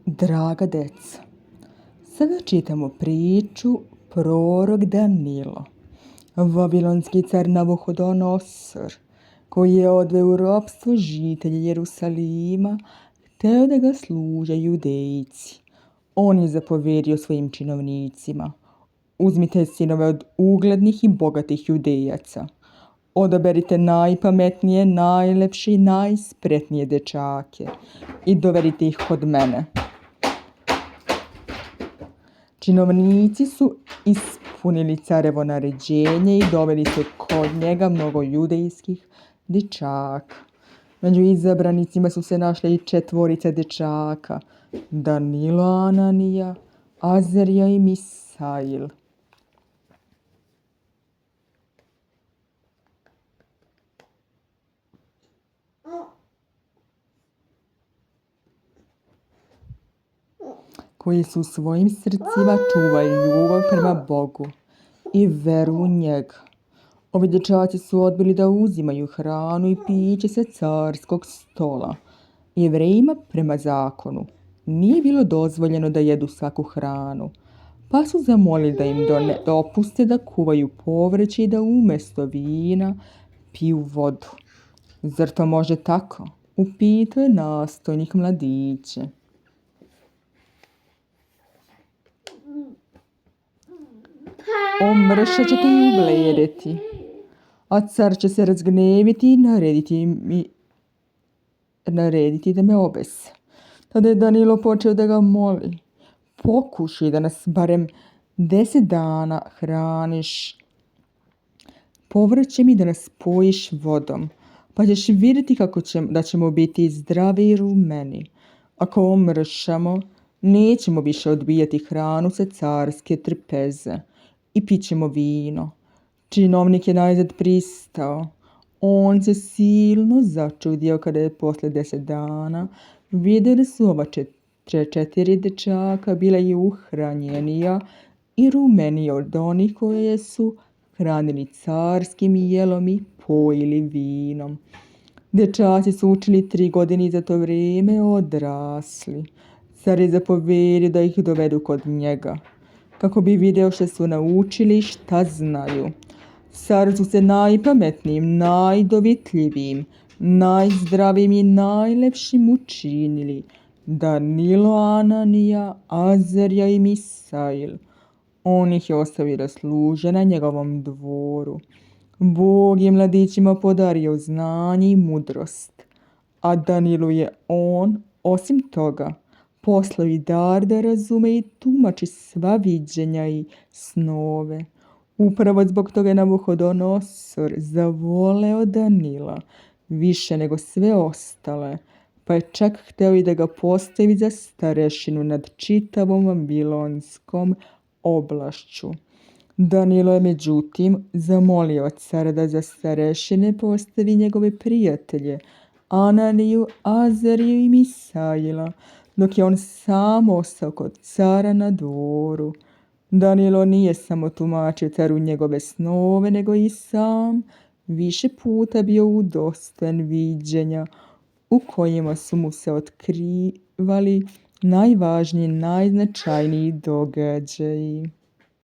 Draga deca, sada čitamo priču Prorok Danilo. Vavilonski car Navuhodonosor, koji je odveo u ropstvo žitelje Jerusalima, hteo da ga služe Judejci. On je zapovjedio svojim činovnicima: uzmite sinove od uglednih i bogatih Judejaca. Odaberite najpametnije, najlepše i najspretnije dečake i dovedite ih kod mene. Činovnici su ispunili carevo naređenje i doveli se kod njega mnogo judejskih dečaka. Među izabranicima su se našle i 4 dečaka: Danilo, Ananija, Azarija i Misail. Koji su u svojim srcima čuvali ljubav prema Bogu i veru u njega. Ovi dečaci su odbili da uzimaju hranu i piće sa carskog stola. Jevrejima prema zakonu nije bilo dozvoljeno da jedu svaku hranu, pa su zamolili da im dopuste da kuvaju povrće i da umjesto vina piju vodu. Zar to može tako? Upitao je nastojnik mladiće. Omršat ćete i ubledeti, a car će se razgneviti i narediti da me obese. Tada je Danilo počeo da ga moli: pokušaj da nas barem 10 dana hraniš povrćem i da nas pojiš vodom, pa ćeš vidjeti da ćemo biti zdravi i rumeni. Ako omršamo, nećemo više odbijati hranu sa carske trpeze i pićemo vino. Činovnik je najzad pristao. On se silno začudio kada je posle 10 dana vidio da su ova 4 dečaka bila i uhranjenija i rumenija od onih koje su hranili carskim jelom i pojili vinom. Dečaci su učili 3 godine i za to vrijeme odrasli. Car je zapovjedio da ih dovedu kod njega, kako bi video što su naučili i šta znaju. Car su se najpametnijim, najdovitljivijim, najzdravijim i najlepšim učinili: Danilo, Ananija, Azarija i Misail. On ih je ostavio da služe na njegovom dvoru. Bog je mladićima podario znanje i mudrost, a Danilu je on, osim toga, poslao i dar da razume i tumači sva viđenja i snove. Upravo zbog toga je Navuhodonosor zavoleo Danila više nego sve ostale, pa je čak hteo i da ga postavi za starešinu nad čitavom vavilonskom oblašću. Danilo je međutim zamolio cara da za starešine postavi njegove prijatelje Ananiju, Azariju i Misaila, dok je on sam ostao kod cara na dvoru. Danilo nije samo tumačio caru njegove snove, nego i sam više puta bio udostojan viđenja u kojima su mu se otkrivali najvažniji, najznačajniji događaji.